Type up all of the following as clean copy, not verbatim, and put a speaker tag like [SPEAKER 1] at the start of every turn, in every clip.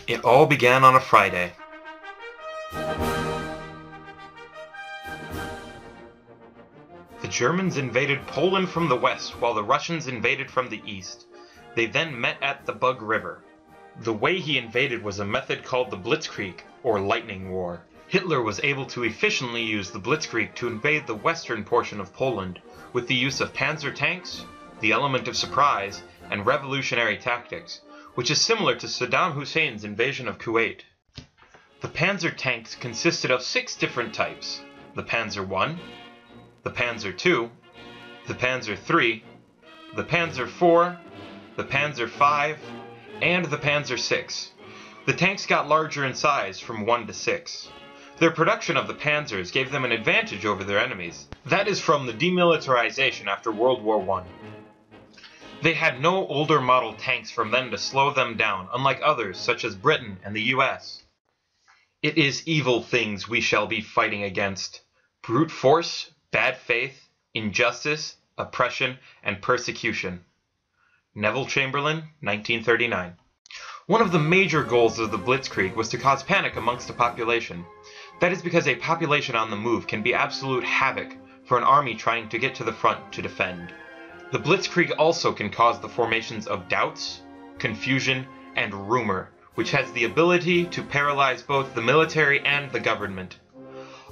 [SPEAKER 1] It all began on a Friday. The Germans invaded Poland from the west, while the Russians invaded from the east. They then met at the Bug River. The way he invaded was a method called the Blitzkrieg, or Lightning War. Hitler was able to efficiently use the Blitzkrieg to invade the western portion of Poland, with the use of Panzer Tanks, the element of surprise, and revolutionary tactics, which is similar to Saddam Hussein's invasion of Kuwait. The Panzer Tanks consisted of 6 different types: the Panzer I, the Panzer II, the Panzer III, the Panzer IV, the Panzer V, and the Panzer VI. The tanks got larger in size from 1 to 6. Their production of the panzers gave them an advantage over their enemies. That is from the demilitarization after World War I. They had no older model tanks from then to slow them down, unlike others such as Britain and the US. It is evil things we shall be fighting against: brute force, bad faith, injustice, oppression, and persecution. Neville Chamberlain, 1939. One of the major goals of the Blitzkrieg was to cause panic amongst the population. That is because a population on the move can be absolute havoc for an army trying to get to the front to defend. The Blitzkrieg also can cause the formations of doubts, confusion, and rumor, which has the ability to paralyze both the military and the government.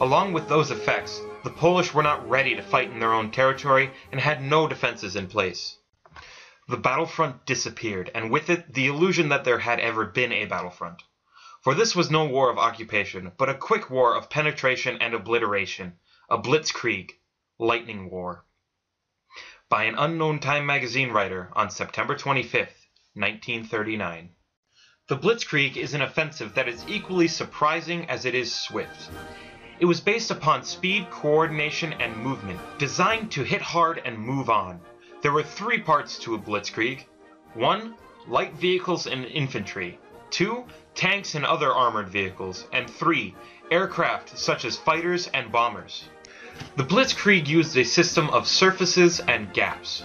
[SPEAKER 1] Along with those effects, the Polish were not ready to fight in their own territory and had no defenses in place. The battlefront disappeared, and with it the illusion that there had ever been a battlefront. For this was no war of occupation, but a quick war of penetration and obliteration, a Blitzkrieg Lightning War. By an unknown Time magazine writer on September 25th, 1939. The Blitzkrieg is an offensive that is equally surprising as it is swift. It was based upon speed, coordination, and movement, designed to hit hard and move on. There were 3 parts to a Blitzkrieg: 1. Light vehicles and infantry, 2. Tanks and other armored vehicles, and 3. Aircraft such as fighters and bombers. The Blitzkrieg used a system of surfaces and gaps.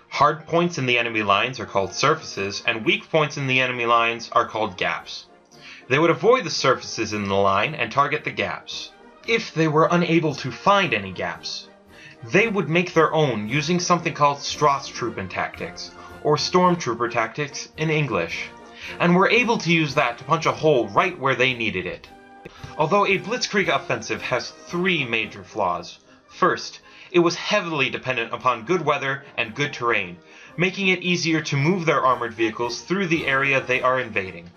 [SPEAKER 1] Hard points in the enemy lines are called surfaces, and weak points in the enemy lines are called gaps. They would avoid the surfaces in the line and target the gaps. If they were unable to find any gaps, they would make their own using something called Strasstruppen tactics, or stormtrooper tactics in English, and were able to use that to punch a hole right where they needed it. Although a Blitzkrieg offensive has 3 major flaws. First, it was heavily dependent upon good weather and good terrain, making it easier to move their armored vehicles through the area they are invading.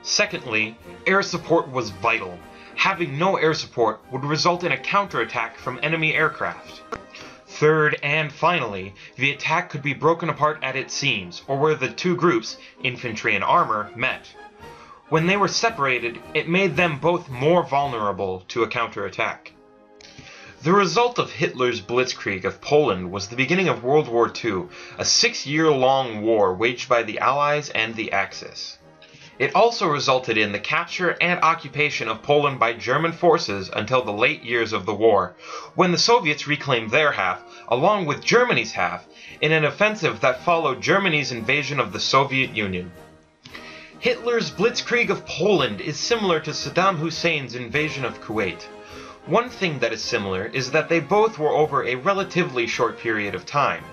[SPEAKER 1] Secondly, air support was vital. Having no air support would result in a counterattack from enemy aircraft. Third, and finally, the attack could be broken apart at its seams, or where the 2 groups, infantry and armor, met. When they were separated, it made them both more vulnerable to a counterattack. The result of Hitler's Blitzkrieg of Poland was the beginning of World War II, a 6-year-long war waged by the Allies and the Axis. It also resulted in the capture and occupation of Poland by German forces until the late years of the war, when the Soviets reclaimed their half, along with Germany's half, in an offensive that followed Germany's invasion of the Soviet Union. Hitler's Blitzkrieg of Poland is similar to Saddam Hussein's invasion of Kuwait. One thing that is similar is that they both were over a relatively short period of time.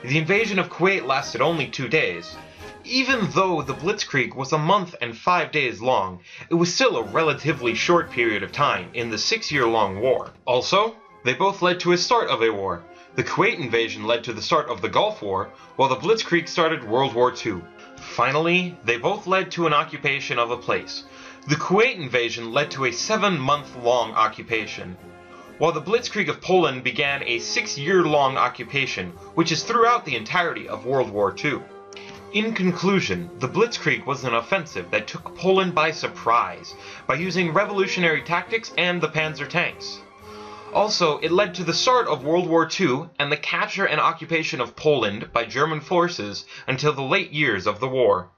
[SPEAKER 1] The invasion of Kuwait lasted only 2 days. Even though the Blitzkrieg was a month and 5 days long, it was still a relatively short period of time in the 6-year-long war. Also, they both led to a start of a war. The Kuwait invasion led to the start of the Gulf War, while the Blitzkrieg started World War II. Finally, they both led to an occupation of a place. The Kuwait invasion led to a 7-month-long occupation, while the Blitzkrieg of Poland began a 6-year-long occupation, which is throughout the entirety of World War II. In conclusion, the Blitzkrieg was an offensive that took Poland by surprise by using revolutionary tactics and the Panzer Tanks. Also, it led to the start of World War II and the capture and occupation of Poland by German forces until the late years of the war.